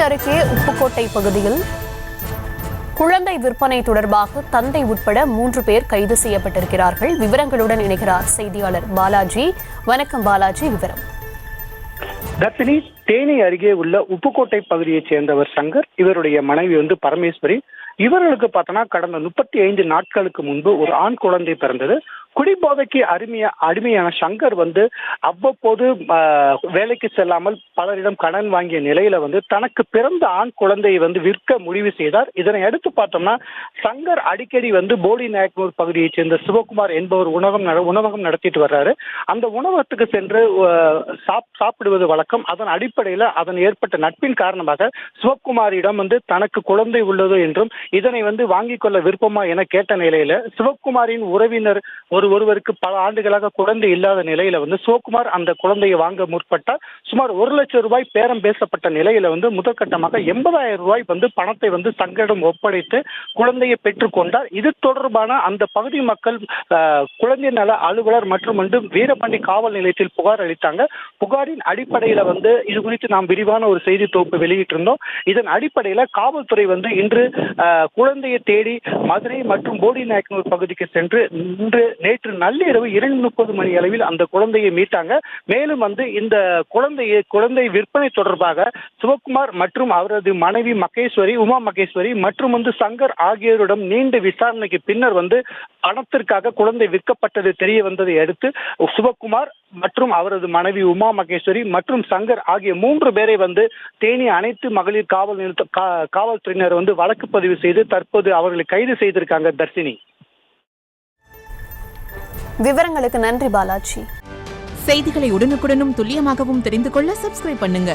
அருகே உப்புக்கோட்டை பகுதியில் குழந்தை விற்பனை தொடர்பாக தந்தை உட்பட 3 பேர் கைது செய்யப்பட்டிருக்கிறார்கள். விவரங்களுடன் இணைகிறார் செய்தியாளர் பாலாஜி. வணக்கம் பாலாஜி, விவரம். தர்ஷினி, தேனி அருகே உள்ள உப்புக்கோட்டை பகுதியைச் சேர்ந்தவர் சங்கர். இவருடைய மனைவி பரமேஸ்வரி. இவர்களுக்கு பார்த்தோன்னா கடந்த 35 நாட்களுக்கு முன்பு ஒரு ஆண் குழந்தை பிறந்தது. குடிபோதைக்கு அடிமையான சங்கர் அவ்வப்போது வேலைக்கு செல்லாமல் பலரிடம் கடன் வாங்கிய நிலையில தனக்கு பிறந்த ஆண் குழந்தையை விற்க முடிவு செய்தார். இதனை அடுத்து பார்த்தோம்னா சங்கர் அடிக்கடி போடி நாயக்கனூர் பகுதியைச் சேர்ந்த சிவகுமார் என்பவர் உணவகம் நடத்திட்டு வர்றாரு. அந்த உணவகத்துக்கு சென்று சாப்பிடுவது வழக்கம். அதன் அடிப்படையில் அதன் ஏற்பட்ட நட்பின் காரணமாக சிவகுமாரிடம் தனக்கு குழந்தை உள்ளது என்றும் இதனை வாங்கிக் கொள்ள விருப்பமா என கேட்ட நிலையில சிவகுமாரின் உறவினர் ஒருவருக்கு பல ஆண்டுகளாக குழந்தை இல்லாத நிலையில சிவகுமார் அந்த குழந்தையை வாங்க முற்பட்டார். சுமார் 1 லட்சம் ரூபாய் பேரம் பேசப்பட்ட நிலையில முதற்கட்டமாக 80,000 ரூபாய் பணத்தை சங்கரிடம் ஒப்படைத்து குழந்தையை பெற்றுக் கொண்டார். இது தொடர்பான அந்த பகுதி மக்கள் குழந்தை நல அலுவலர் மற்றும் வீரபாண்டி காவல் நிலையத்தில் புகார் அளித்தாங்க. புகாரின் அடிப்படையில இது குறித்து நாம் விரிவான ஒரு செய்தி தொகுப்பு வெளியிட்டிருந்தோம். இதன் அடிப்படையில காவல்துறை இன்று குழந்தையை தேடி மதுரை மற்றும் போடி நாயக்கனூர் பகுதிக்கு சென்று நேற்று நள்ளிரவு 2:30 மணி அளவில் அந்த குழந்தையை மீட்டாங்க. மேலும் இந்த குழந்தை விற்பனை தொடர்பாக சிவகுமார் மற்றும் அவரது மனைவி உமா மகேஸ்வரி மற்றும் சங்கர் ஆகியோரிடம் நீண்ட விசாரணைக்கு பின்னர் பணத்திற்காக குழந்தை விற்கப்பட்டது தெரிய வந்ததை அடுத்து சிவகுமார் மற்றும் அவரது மனைவி உமா மகேஸ்வரி மற்றும் சங்கர் ஆகிய 3 பேரை தேனி அனைத்து மகளிர் காவல்துறையினர் வழக்கு பதிவு செய்து தற்போது அவர்களை கைது செய்திருக்காங்க. தர்ஷினி, விவரங்களுக்கு நன்றி பாலாஜி. செய்திகளை உடனுக்குடனும் துல்லியமாகவும் தெரிந்து கொள்ள சப்ஸ்கிரைப் பண்ணுங்க.